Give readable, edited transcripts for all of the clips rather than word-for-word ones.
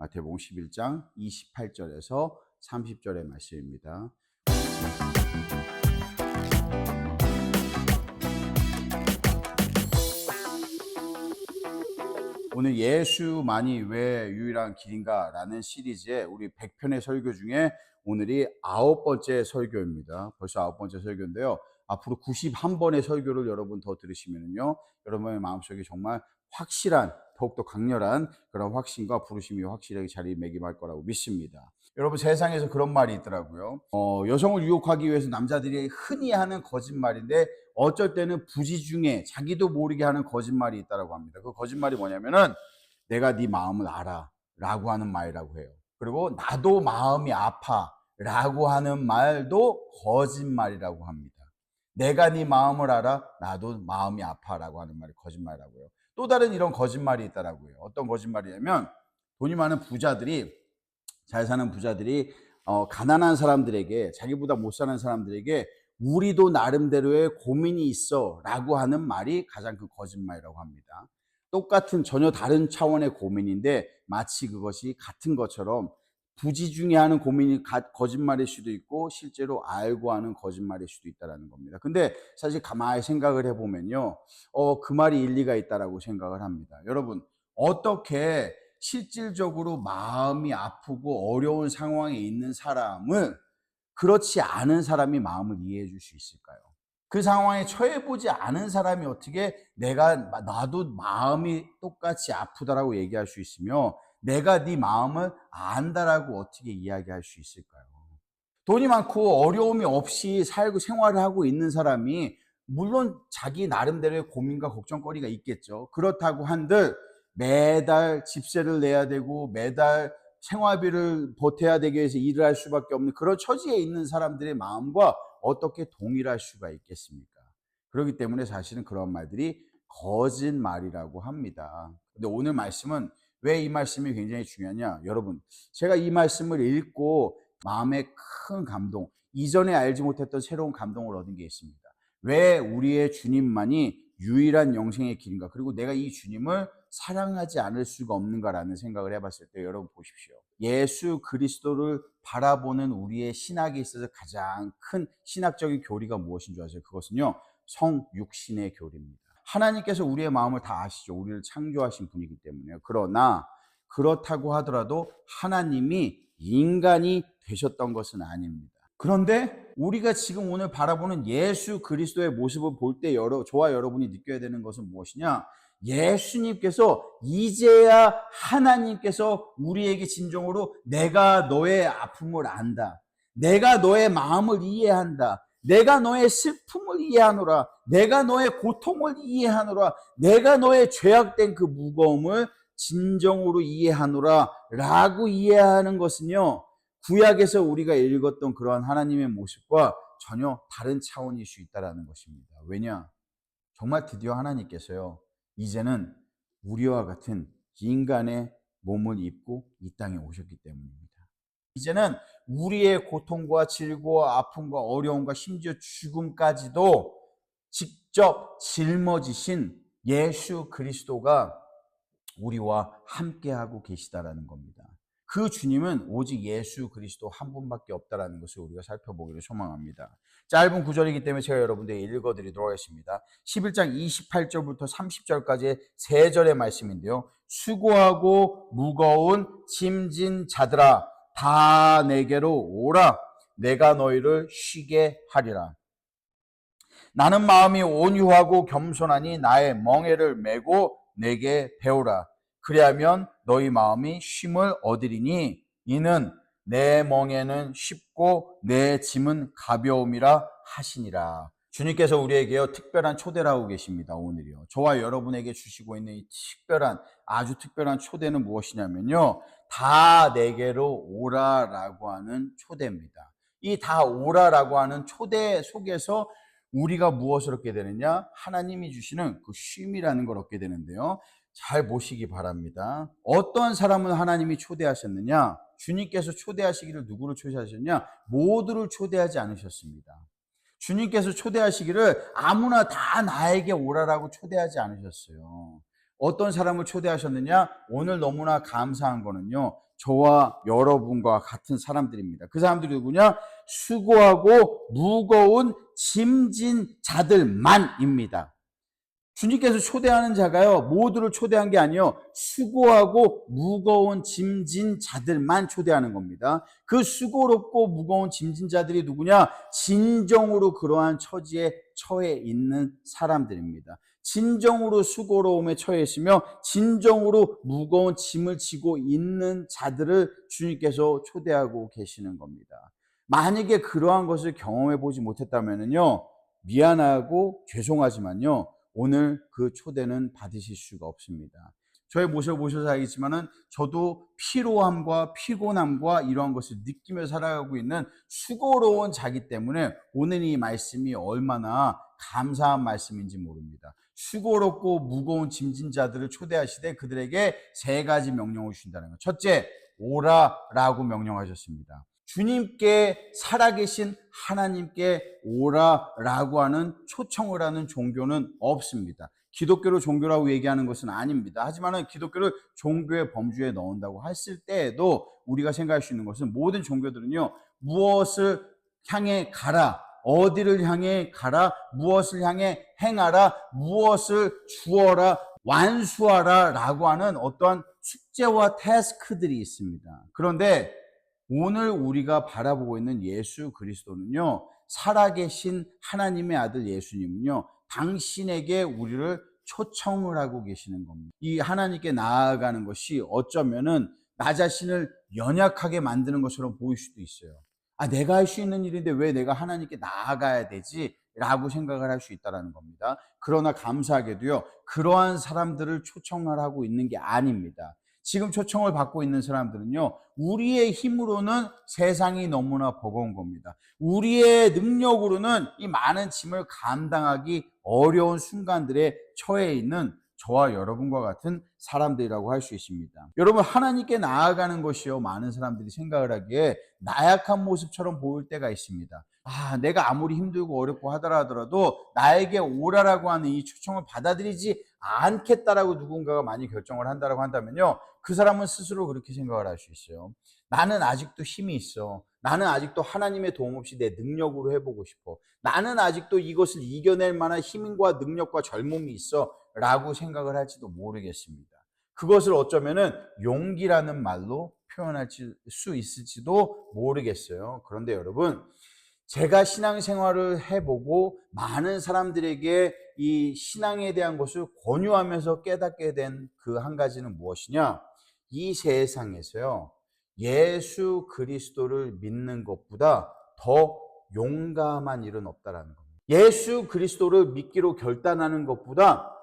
마태복음 11장 28절에서 30절의 말씀입니다. 오늘 예수만이 왜 유일한 길인가 라는 시리즈의 우리 100편의 설교 중에 오늘이 9번째 설교입니다. 벌써 9번째 설교인데요. 앞으로 91번의 설교를 여러분 더 들으시면요, 여러분의 마음속에 정말 확실한, 더욱더 강렬한 그런 확신과 부르심이 확실하게 자리매김할 거라고 믿습니다. 여러분, 세상에서 그런 말이 있더라고요. 여성을 유혹하기 위해서 남자들이 흔히 하는 거짓말인데 어쩔 때는 부지 중에 자기도 모르게 하는 거짓말이 있다고 합니다. 그 거짓말이 뭐냐면은 내가 네 마음을 알아 라고 하는 말이라고 해요. 그리고 나도 마음이 아파 라고 하는 말도 거짓말이라고 합니다. 내가 네 마음을 알아, 나도 마음이 아파 라고 하는 말이 거짓말이라고요. 또 다른 이런 거짓말이 있다라고요. 어떤 거짓말이냐면 돈이 많은 부자들이, 잘 사는 부자들이 가난한 사람들에게, 자기보다 못 사는 사람들에게 우리도 나름대로의 고민이 있어 라고 하는 말이 가장 큰 거짓말이라고 합니다. 똑같은 전혀 다른 차원의 고민인데 마치 그것이 같은 것처럼 부지 중에 하는 고민이 거짓말일 수도 있고 실제로 알고 하는 거짓말일 수도 있다는 겁니다. 근데 사실 가만히 생각을 해보면요, 그 말이 일리가 있다라고 생각을 합니다. 여러분, 어떻게 실질적으로 마음이 아프고 어려운 상황에 있는 사람을 그렇지 않은 사람이 마음을 이해해 줄 수 있을까요? 그 상황에 처해보지 않은 사람이 어떻게 나도 마음이 똑같이 아프다라고 얘기할 수 있으며 내가 네 마음을 안다라고 어떻게 이야기할 수 있을까요? 돈이 많고 어려움이 없이 살고 생활을 하고 있는 사람이 물론 자기 나름대로의 고민과 걱정거리가 있겠죠. 그렇다고 한들 매달 집세를 내야 되고 매달 생활비를 보태야 되기 위해서 일을 할 수밖에 없는 그런 처지에 있는 사람들의 마음과 어떻게 동일할 수가 있겠습니까? 그렇기 때문에 사실은 그런 말들이 거짓말이라고 합니다. 근데 오늘 말씀은 왜 이 말씀이 굉장히 중요하냐? 여러분, 제가 이 말씀을 읽고 마음에 큰 감동, 이전에 알지 못했던 새로운 감동을 얻은 게 있습니다. 왜 우리의 주님만이 유일한 영생의 길인가? 그리고 내가 이 주님을 사랑하지 않을 수가 없는가라는 생각을 해봤을 때 여러분 보십시오. 예수 그리스도를 바라보는 우리의 신학에 있어서 가장 큰 신학적인 교리가 무엇인 줄 아세요? 그것은요, 성육신의 교리입니다. 하나님께서 우리의 마음을 다 아시죠. 우리를 창조하신 분이기 때문에요. 그러나 그렇다고 하더라도 하나님이 인간이 되셨던 것은 아닙니다. 그런데 우리가 지금 오늘 바라보는 예수 그리스도의 모습을 볼 때 저와 여러분이 느껴야 되는 것은 무엇이냐? 예수님께서 이제야 하나님께서 우리에게 진정으로 내가 너의 아픔을 안다, 내가 너의 마음을 이해한다, 내가 너의 슬픔을 이해하노라, 내가 너의 고통을 이해하노라, 내가 너의 죄악된 그 무거움을 진정으로 이해하노라 라고 이해하는 것은요, 구약에서 우리가 읽었던 그러한 하나님의 모습과 전혀 다른 차원일 수 있다는 것입니다. 왜냐? 정말 드디어 하나님께서요, 이제는 우리와 같은 인간의 몸을 입고 이 땅에 오셨기 때문입니다. 이제는 우리의 고통과 질고와 아픔과 어려움과 심지어 죽음까지도 직접 짊어지신 예수 그리스도가 우리와 함께하고 계시다라는 겁니다. 그 주님은 오직 예수 그리스도 한 분밖에 없다라는 것을 우리가 살펴보기를 소망합니다. 짧은 구절이기 때문에 제가 여러분들에게 읽어드리도록 하겠습니다. 11장 28절부터 30절까지의 3절의 말씀인데요. 수고하고 무거운 짐진 자들아, 다 내게로 오라. 내가 너희를 쉬게 하리라. 나는 마음이 온유하고 겸손하니 나의 멍에를 메고 내게 배우라. 그리하면 너희 마음이 쉼을 얻으리니 이는 내 멍에는 쉽고 내 짐은 가벼움이라 하시니라. 주님께서 우리에게요, 특별한 초대를 하고 계십니다. 오늘이요, 저와 여러분에게 주시고 있는 이 특별한, 아주 특별한 초대는 무엇이냐면요, 다 내게로 오라라고 하는 초대입니다. 이 다 오라라고 하는 초대 속에서 우리가 무엇을 얻게 되느냐? 하나님이 주시는 그 쉼이라는 걸 얻게 되는데요, 잘 보시기 바랍니다. 어떤 사람을 하나님이 초대하셨느냐? 주님께서 초대하시기를 누구를 초대하셨냐? 모두를 초대하지 않으셨습니다. 주님께서 초대하시기를 아무나 다 나에게 오라라고 초대하지 않으셨어요. 어떤 사람을 초대하셨느냐? 오늘 너무나 감사한 거는요, 저와 여러분과 같은 사람들입니다. 그 사람들이 누구냐? 수고하고 무거운 짐진 자들만입니다. 주님께서 초대하는 자가요, 모두를 초대한 게 아니요, 수고하고 무거운 짐진 자들만 초대하는 겁니다. 그 수고롭고 무거운 짐진 자들이 누구냐? 진정으로 그러한 처지에 처해 있는 사람들입니다. 진정으로 수고로움에 처해 있으며 진정으로 무거운 짐을 지고 있는 자들을 주님께서 초대하고 계시는 겁니다. 만약에 그러한 것을 경험해 보지 못했다면요, 미안하고 죄송하지만요, 오늘 그 초대는 받으실 수가 없습니다. 저의 모습을 보셔서 알겠지만은 저도 피로함과 피곤함과 이러한 것을 느끼며 살아가고 있는 수고로운 자기 때문에 오늘 이 말씀이 얼마나 감사한 말씀인지 모릅니다. 수고롭고 무거운 짐진 자들을 초대하시되 그들에게 세 가지 명령을 주신다는 것. 첫째, 오라라고 명령하셨습니다. 주님께, 살아계신 하나님께 오라라고 하는 초청을 하는 종교는 없습니다. 기독교를 종교라고 얘기하는 것은 아닙니다. 하지만 기독교를 종교의 범주에 넣는다고 했을 때에도 우리가 생각할 수 있는 것은, 모든 종교들은요, 무엇을 향해 가라, 어디를 향해 가라, 무엇을 향해 행하라, 무엇을 주어라, 완수하라 라고 하는 어떠한 숙제와 태스크들이 있습니다. 그런데 오늘 우리가 바라보고 있는 예수 그리스도는요, 살아계신 하나님의 아들 예수님은요, 당신에게 우리를 초청을 하고 계시는 겁니다. 이 하나님께 나아가는 것이 어쩌면은 나 자신을 연약하게 만드는 것처럼 보일 수도 있어요. 내가 할 수 있는 일인데 왜 내가 하나님께 나아가야 되지? 라고 생각을 할 수 있다는 겁니다. 그러나 감사하게도요, 그러한 사람들을 초청을 하고 있는 게 아닙니다. 지금 초청을 받고 있는 사람들은요, 우리의 힘으로는 세상이 너무나 버거운 겁니다. 우리의 능력으로는 이 많은 짐을 감당하기 어려운 순간들에 처해 있는 저와 여러분과 같은 사람들이라고 할 수 있습니다. 여러분, 하나님께 나아가는 것이요, 많은 사람들이 생각을 하기에 나약한 모습처럼 보일 때가 있습니다. 내가 아무리 힘들고 어렵고 하더라도 나에게 오라라고 하는 이 초청을 받아들이지 않겠다라고 누군가가 많이 결정을 한다고 한다면요, 그 사람은 스스로 그렇게 생각을 할 수 있어요. 나는 아직도 힘이 있어. 나는 아직도 하나님의 도움 없이 내 능력으로 해보고 싶어. 나는 아직도 이것을 이겨낼 만한 힘과 능력과 젊음이 있어 라고 생각을 할지도 모르겠습니다. 그것을 어쩌면은 용기라는 말로 표현할 수 있을지도 모르겠어요. 그런데 여러분, 제가 신앙생활을 해보고 많은 사람들에게 이 신앙에 대한 것을 권유하면서 깨닫게 된 그 한 가지는 무엇이냐? 이 세상에서요, 예수 그리스도를 믿는 것보다 더 용감한 일은 없다라는 겁니다. 예수 그리스도를 믿기로 결단하는 것보다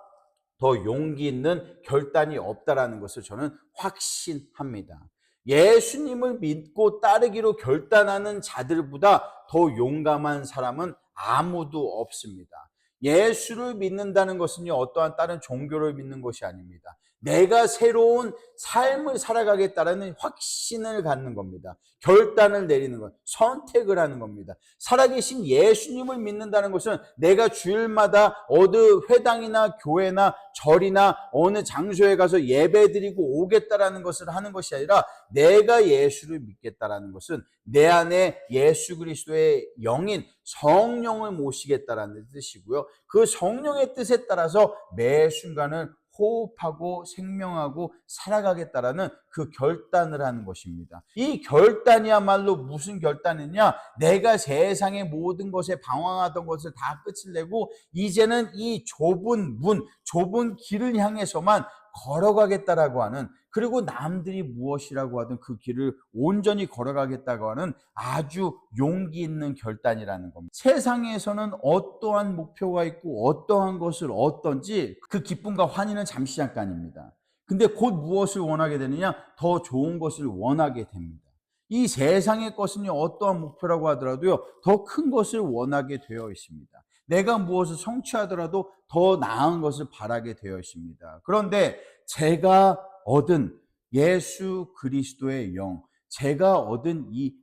더 용기 있는 결단이 없다라는 것을 저는 확신합니다. 예수님을 믿고 따르기로 결단하는 자들보다 더 용감한 사람은 아무도 없습니다. 예수를 믿는다는 것은요, 어떠한 다른 종교를 믿는 것이 아닙니다. 내가 새로운 삶을 살아가겠다라는 확신을 갖는 겁니다. 결단을 내리는 것, 선택을 하는 겁니다. 살아계신 예수님을 믿는다는 것은 내가 주일마다 어느 회당이나 교회나 절이나 어느 장소에 가서 예배드리고 오겠다라는 것을 하는 것이 아니라, 내가 예수를 믿겠다라는 것은 내 안에 예수 그리스도의 영인 성령을 모시겠다라는 뜻이고요, 그 성령의 뜻에 따라서 매 순간을 호흡하고 생명하고 살아가겠다라는 그 결단을 하는 것입니다. 이 결단이야말로 무슨 결단이냐? 내가 세상의 모든 것에 방황하던 것을 다 끝을 내고 이제는 이 좁은 문, 좁은 길을 향해서만 걸어가겠다라고 하는, 그리고 남들이 무엇이라고 하든 그 길을 온전히 걸어가겠다고 하는 아주 용기 있는 결단이라는 겁니다. 세상에서는 어떠한 목표가 있고 어떠한 것을 얻던지 그 기쁨과 환희는 잠시 잠깐입니다. 근데 곧 무엇을 원하게 되느냐? 더 좋은 것을 원하게 됩니다. 이 세상의 것은요, 어떠한 목표라고 하더라도요, 더 큰 것을 원하게 되어 있습니다. 내가 무엇을 성취하더라도 더 나은 것을 바라게 되어 있습니다. 그런데 제가 얻은 예수 그리스도의 영, 제가 얻은 이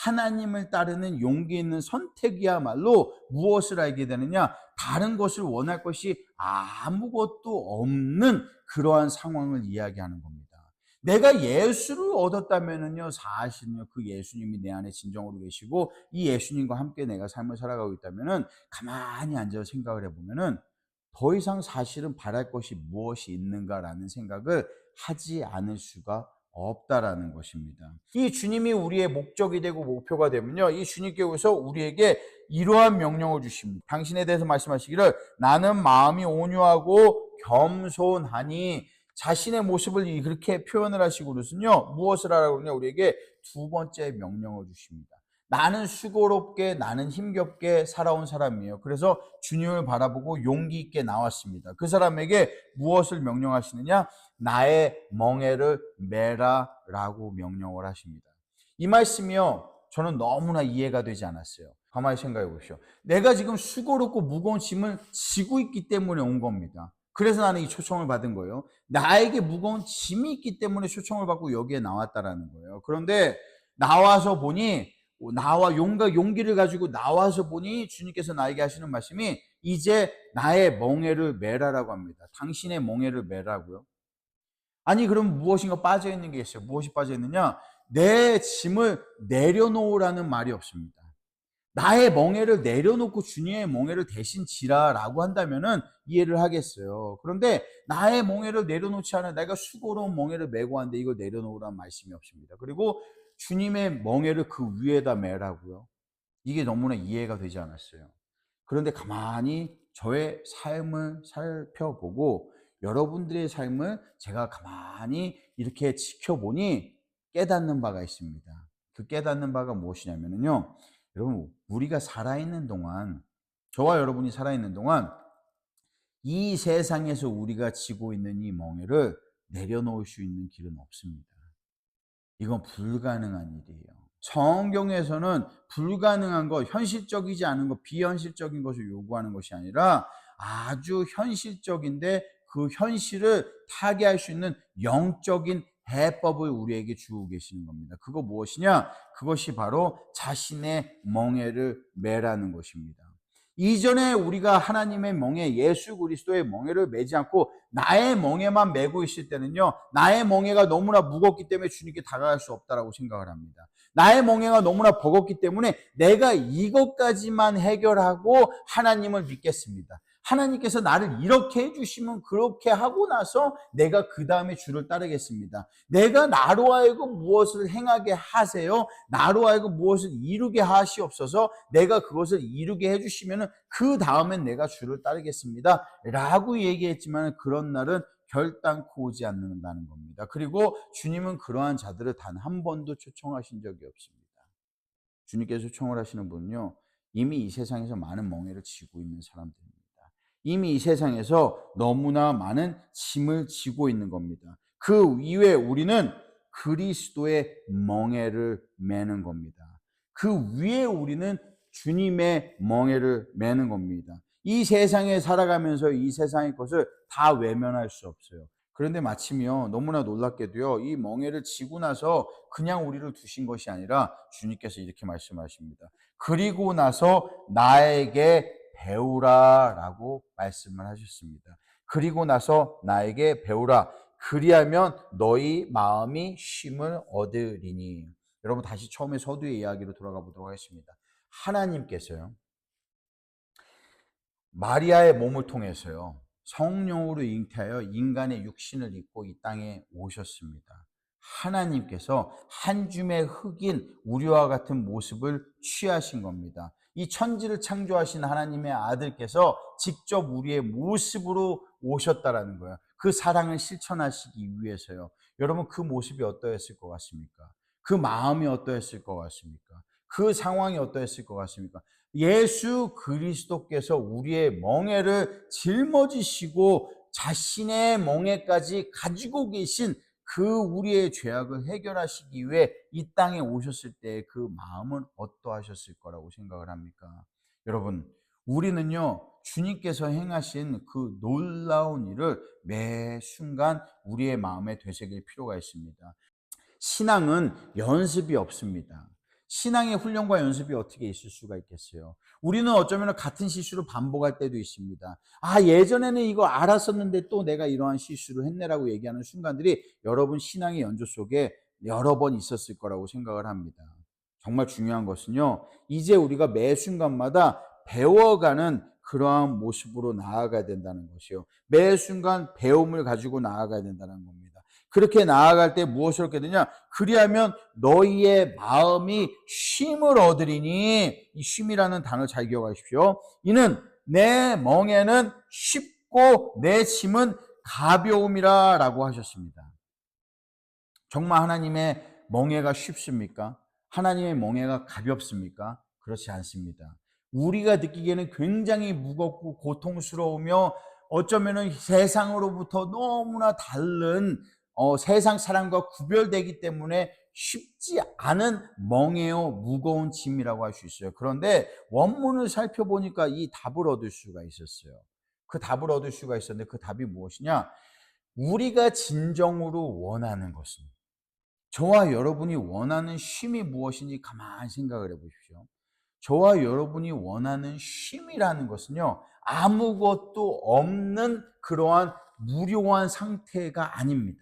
하나님을 따르는 용기 있는 선택이야말로 무엇을 알게 되느냐? 다른 것을 원할 것이 아무것도 없는 그러한 상황을 이야기하는 겁니다. 내가 예수를 얻었다면은요, 사실은요, 그 예수님이 내 안에 진정으로 계시고 이 예수님과 함께 내가 삶을 살아가고 있다면은 가만히 앉아서 생각을 해보면은 더 이상 사실은 바랄 것이 무엇이 있는가라는 생각을 하지 않을 수가 없다라는 것입니다. 이 주님이 우리의 목적이 되고 목표가 되면요, 이 주님께서 우리에게 이러한 명령을 주십니다. 당신에 대해서 말씀하시기를 나는 마음이 온유하고 겸손하니, 자신의 모습을 그렇게 표현을 하시고 그러면요, 무엇을 하라고 그러냐, 우리에게 두 번째 명령을 주십니다. 나는 수고롭게, 나는 힘겹게 살아온 사람이에요. 그래서 주님을 바라보고 용기 있게 나왔습니다. 그 사람에게 무엇을 명령하시느냐? 나의 멍에를 메라라고 명령을 하십니다. 이 말씀이요, 저는 너무나 이해가 되지 않았어요. 가만히 생각해 보십시오. 내가 지금 수고롭고 무거운 짐을 지고 있기 때문에 온 겁니다. 그래서 나는 이 초청을 받은 거예요. 나에게 무거운 짐이 있기 때문에 초청을 받고 여기에 나왔다라는 거예요. 그런데 나와서 보니, 용기를 가지고 나와서 보니 주님께서 나에게 하시는 말씀이 이제 나의 멍에를 메라라고 합니다. 당신의 멍에를 메라고요. 아니, 그럼 무엇인가 빠져 있는 게 있어요. 무엇이 빠져 있느냐? 내 짐을 내려놓으라는 말이 없습니다. 나의 멍에를 내려놓고 주님의 멍에를 대신 지라라고 한다면은 이해를 하겠어요. 그런데 나의 멍에를 내려놓지 않아 내가 수고로운 멍에를 메고 왔는데 이걸 내려놓으라는 말씀이 없습니다. 그리고 주님의 멍에를 그 위에다 메라고요. 이게 너무나 이해가 되지 않았어요. 그런데 가만히 저의 삶을 살펴보고 여러분들의 삶을 제가 가만히 이렇게 지켜보니 깨닫는 바가 있습니다. 그 깨닫는 바가 무엇이냐면요, 여러분, 우리가 살아있는 동안, 저와 여러분이 살아있는 동안 이 세상에서 우리가 지고 있는 이 멍에를 내려놓을 수 있는 길은 없습니다. 이건 불가능한 일이에요. 성경에서는 불가능한 것, 현실적이지 않은 것, 비현실적인 것을 요구하는 것이 아니라 아주 현실적인데 그 현실을 타개할 수 있는 영적인 해법을 우리에게 주고 계시는 겁니다. 그거 무엇이냐? 그것이 바로 자신의 멍에를 매라는 것입니다. 이전에 우리가 하나님의 멍에, 예수 그리스도의 멍에를 매지 않고 나의 멍에만 메고 있을 때는요, 나의 멍에가 너무나 무겁기 때문에 주님께 다가갈 수 없다라고 생각을 합니다. 나의 멍에가 너무나 버겁기 때문에 내가 이것까지만 해결하고 하나님을 믿겠습니다. 하나님께서 나를 이렇게 해주시면 그렇게 하고 나서 내가 그 다음에 주를 따르겠습니다. 내가 나로 하여금 무엇을 행하게 하세요. 나로 하여금 무엇을 이루게 하시옵소서. 내가 그것을 이루게 해주시면 그 다음엔 내가 주를 따르겠습니다. 라고 얘기했지만 그런 날은 결단코 오지 않는다는 겁니다. 그리고 주님은 그러한 자들을 단 한 번도 초청하신 적이 없습니다. 주님께서 초청을 하시는 분은요, 이미 이 세상에서 많은 멍에를 지고 있는 사람들입니다. 이미 이 세상에서 너무나 많은 짐을 지고 있는 겁니다. 그 이후에 우리는 그리스도의 멍에를 매는 겁니다. 그 위에 우리는 주님의 멍에를 매는 겁니다. 이 세상에 살아가면서 이 세상의 것을 다 외면할 수 없어요. 그런데 마침요, 너무나 놀랍게도요, 이 멍에를 지고 나서 그냥 우리를 두신 것이 아니라 주님께서 이렇게 말씀하십니다. 그리고 나서 나에게 배우라라고 말씀을 하셨습니다. 그리고 나서 나에게 배우라. 그리하면 너희 마음이 쉼을 얻으리니. 여러분, 다시 처음에 서두의 이야기로 돌아가 보도록 하겠습니다. 하나님께서요, 마리아의 몸을 통해서요, 성령으로 잉태하여 인간의 육신을 입고 이 땅에 오셨습니다. 하나님께서 한 줌의 흙인 우리와 같은 모습을 취하신 겁니다. 이 천지를 창조하신 하나님의 아들께서 직접 우리의 모습으로 오셨다라는 거예요. 그 사랑을 실천하시기 위해서요. 여러분, 그 모습이 어떠했을 것 같습니까? 그 마음이 어떠했을 것 같습니까? 그 상황이 어떠했을 것 같습니까? 예수 그리스도께서 우리의 멍에를 짊어지시고 자신의 멍에까지 가지고 계신 그 우리의 죄악을 해결하시기 위해 이 땅에 오셨을 때 그 마음은 어떠하셨을 거라고 생각을 합니까? 여러분, 우리는요, 주님께서 행하신 그 놀라운 일을 매 순간 우리의 마음에 되새길 필요가 있습니다. 신앙은 연습이 없습니다. 신앙의 훈련과 연습이 어떻게 있을 수가 있겠어요? 우리는 어쩌면 같은 실수를 반복할 때도 있습니다. 아, 예전에는 이거 알았었는데 또 내가 이러한 실수를 했네라고 얘기하는 순간들이 여러분 신앙의 연조 속에 여러 번 있었을 거라고 생각을 합니다. 정말 중요한 것은요, 이제 우리가 매 순간마다 배워가는 그러한 모습으로 나아가야 된다는 것이요. 매 순간 배움을 가지고 나아가야 된다는 겁니다. 그렇게 나아갈 때 무엇을 얻게 되냐? 그리하면 너희의 마음이 쉼을 얻으리니, 이 쉼이라는 단어 잘 기억하십시오. 이는 내 멍에는 쉽고 내 짐은 가벼움이라 라고 하셨습니다. 정말 하나님의 멍에가 쉽습니까? 하나님의 멍에가 가볍습니까? 그렇지 않습니다. 우리가 느끼기에는 굉장히 무겁고 고통스러우며 어쩌면은 세상으로부터 너무나 다른 세상 사람과 구별되기 때문에 쉽지 않은 멍에요, 무거운 짐이라고 할 수 있어요. 그런데 원문을 살펴보니까 이 답을 얻을 수가 있었어요. 그 답을 얻을 수가 있었는데 그 답이 무엇이냐? 우리가 진정으로 원하는 것은, 저와 여러분이 원하는 쉼이 무엇인지 가만히 생각을 해 보십시오. 저와 여러분이 원하는 쉼이라는 것은요, 아무것도 없는 그러한 무료한 상태가 아닙니다.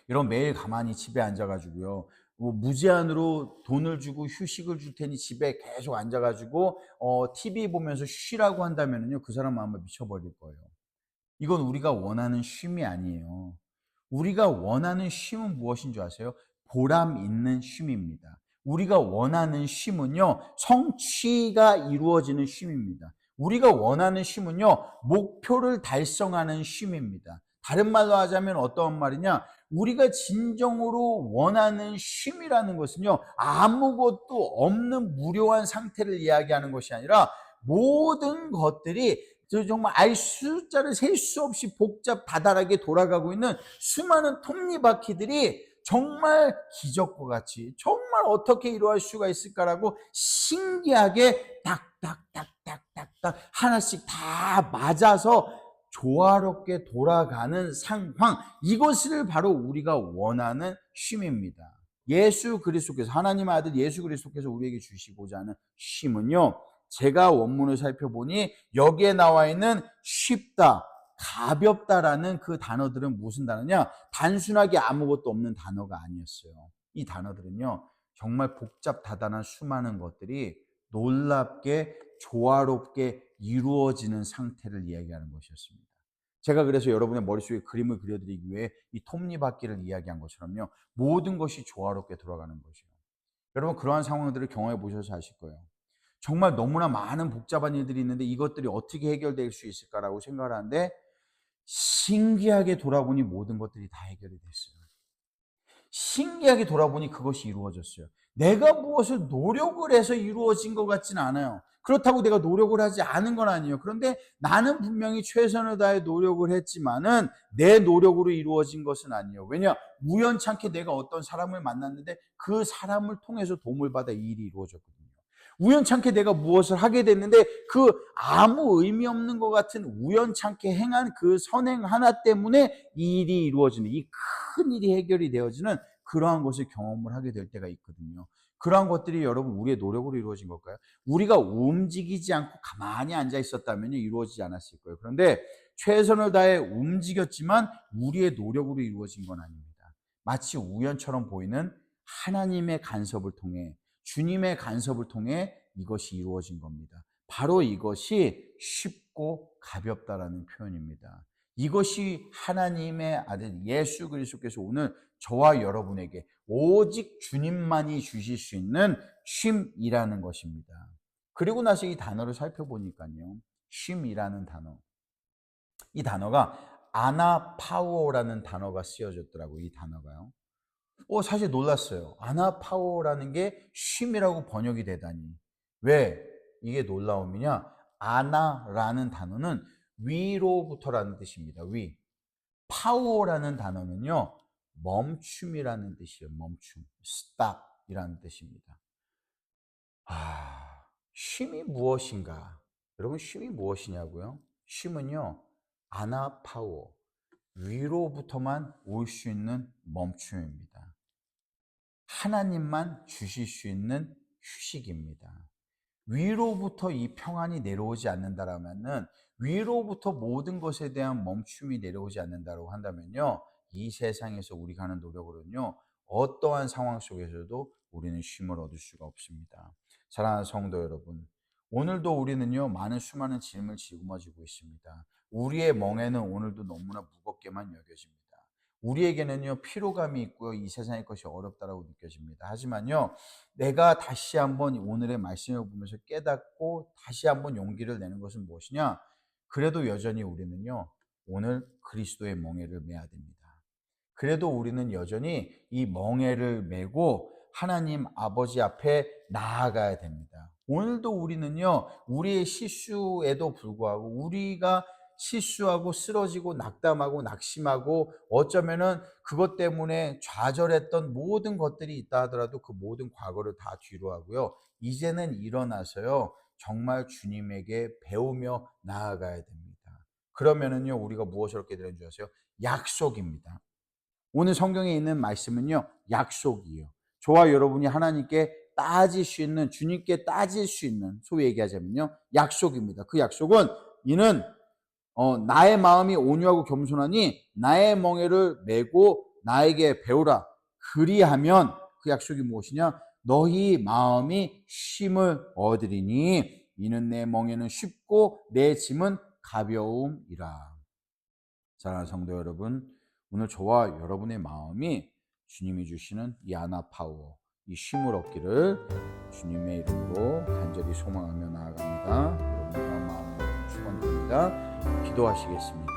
여러분, 매일 가만히 집에 앉아 가지고요, 뭐 무제한으로 돈을 주고 휴식을 줄 테니 집에 계속 앉아 가지고 TV 보면서 쉬라고 한다면은요, 그 사람은 아마 미쳐 버릴 거예요. 이건 우리가 원하는 쉼이 아니에요. 우리가 원하는 쉼은 무엇인 줄 아세요? 보람 있는 쉼입니다. 우리가 원하는 쉼은요, 성취가 이루어지는 쉼입니다. 우리가 원하는 쉼은요, 목표를 달성하는 쉼입니다. 다른 말로 하자면 어떤 말이냐? 우리가 진정으로 원하는 쉼이라는 것은요, 아무것도 없는 무료한 상태를 이야기하는 것이 아니라 모든 것들이 정말 숫자를 셀 수 없이 복잡 다달하게 돌아가고 있는 수많은 톱니바퀴들이 정말 기적과 같이 정말 어떻게 이루어질 수가 있을까라고 신기하게 딱딱딱딱딱딱 하나씩 다 맞아서 조화롭게 돌아가는 상황, 이것을 바로 우리가 원하는 쉼입니다. 예수 그리스도께서, 하나님의 아들 예수 그리스도께서 우리에게 주시고자 하는 쉼은요, 제가 원문을 살펴보니 여기에 나와 있는 쉽다, 가볍다라는 그 단어들은 무슨 단어냐? 단순하게 아무것도 없는 단어가 아니었어요. 이 단어들은요, 정말 복잡다단한 수많은 것들이 놀랍게 조화롭게 이루어지는 상태를 이야기하는 것이었습니다. 제가 그래서 여러분의 머릿속에 그림을 그려드리기 위해 이 톱니바퀴를 이야기한 것처럼요, 모든 것이 조화롭게 돌아가는 것이에요. 여러분, 그러한 상황들을 경험해 보셔서 아실 거예요. 정말 너무나 많은 복잡한 일들이 있는데 이것들이 어떻게 해결될 수 있을까라고 생각을 하는데, 신기하게 돌아보니 모든 것들이 다 해결이 됐어요. 신기하게 돌아보니 그것이 이루어졌어요. 내가 무엇을 노력을 해서 이루어진 것 같지는 않아요. 그렇다고 내가 노력을 하지 않은 건 아니에요. 그런데 나는 분명히 최선을 다해 노력을 했지만은 내 노력으로 이루어진 것은 아니에요. 왜냐? 우연찮게 내가 어떤 사람을 만났는데 그 사람을 통해서 도움을 받아 이 일이 이루어졌거든요. 우연찮게 내가 무엇을 하게 됐는데 그 아무 의미 없는 것 같은 우연찮게 행한 그 선행 하나 때문에 이 일이 이루어지는, 이 큰 일이 해결이 되어지는 그러한 것을 경험을 하게 될 때가 있거든요. 그러한 것들이 여러분 우리의 노력으로 이루어진 걸까요? 우리가 움직이지 않고 가만히 앉아 있었다면 이루어지지 않았을 거예요. 그런데 최선을 다해 움직였지만 우리의 노력으로 이루어진 건 아닙니다. 마치 우연처럼 보이는 하나님의 간섭을 통해, 주님의 간섭을 통해 이것이 이루어진 겁니다. 바로 이것이 쉽고 가볍다라는 표현입니다. 이것이 하나님의 아들 예수 그리스도께서 오늘 저와 여러분에게 오직 주님만이 주실 수 있는 쉼이라는 것입니다. 그리고 나서 이 단어를 살펴보니까요, 쉼이라는 단어, 이 단어가 아나파워라는 단어가 쓰여졌더라고요. 이 단어가요. 사실 놀랐어요. 아나파워라는 게 쉼이라고 번역이 되다니. 왜 이게 놀라움이냐? 아나라는 단어는 위로부터라는 뜻입니다. 위. 파워라는 단어는요, 멈춤이라는 뜻이에요. 멈춤. stop이라는 뜻입니다. 쉼이 무엇인가? 여러분, 쉼이 무엇이냐고요? 쉼은요, 아나파워, 위로부터만 올 수 있는 멈춤입니다. 하나님만 주실 수 있는 휴식입니다. 위로부터 이 평안이 내려오지 않는다라면은, 위로부터 모든 것에 대한 멈춤이 내려오지 않는다고 한다면요, 이 세상에서 우리가 하는 노력으로는요, 어떠한 상황 속에서도 우리는 쉼을 얻을 수가 없습니다. 사랑하는 성도 여러분, 오늘도 우리는요, 많은 수많은 짐을 짊어지고 있습니다. 우리의 멍에는 오늘도 너무나 무겁게만 여겨집니다. 우리에게는요, 피로감이 있고요, 이 세상의 것이 어렵다라고 느껴집니다. 하지만요, 내가 다시 한번 오늘의 말씀을 보면서 깨닫고 다시 한번 용기를 내는 것은 무엇이냐? 그래도 여전히 우리는요, 오늘 그리스도의 멍에를 매야 됩니다. 그래도 우리는 여전히 이 멍에를 메고 하나님 아버지 앞에 나아가야 됩니다. 오늘도 우리는요, 우리의 실수에도 불구하고, 우리가 실수하고 쓰러지고 낙담하고 낙심하고 어쩌면은 그것 때문에 좌절했던 모든 것들이 있다 하더라도 그 모든 과거를 다 뒤로 하고요, 이제는 일어나서요, 정말 주님에게 배우며 나아가야 됩니다. 그러면은요, 우리가 무엇을 얻게 되는 줄 아세요? 약속입니다. 오늘 성경에 있는 말씀은요, 약속이에요. 저와 여러분이 하나님께 따질 수 있는, 주님께 따질 수 있는, 소위 얘기하자면요, 약속입니다. 그 약속은 이는 나의 마음이 온유하고 겸손하니 나의 멍에를 메고 나에게 배우라. 그리하면, 그 약속이 무엇이냐? 너희 마음이 쉼을 얻으리니 이는 내 멍에는 쉽고 내 짐은 가벼움이라. 사랑하는 성도 여러분, 오늘 저와 여러분의 마음이 주님이 주시는 이 아나파워, 이 쉼을 얻기를 주님의 이름으로 간절히 소망하며 나아갑니다. 여러분과 마음을 축원드립니다. 기도하시겠습니다.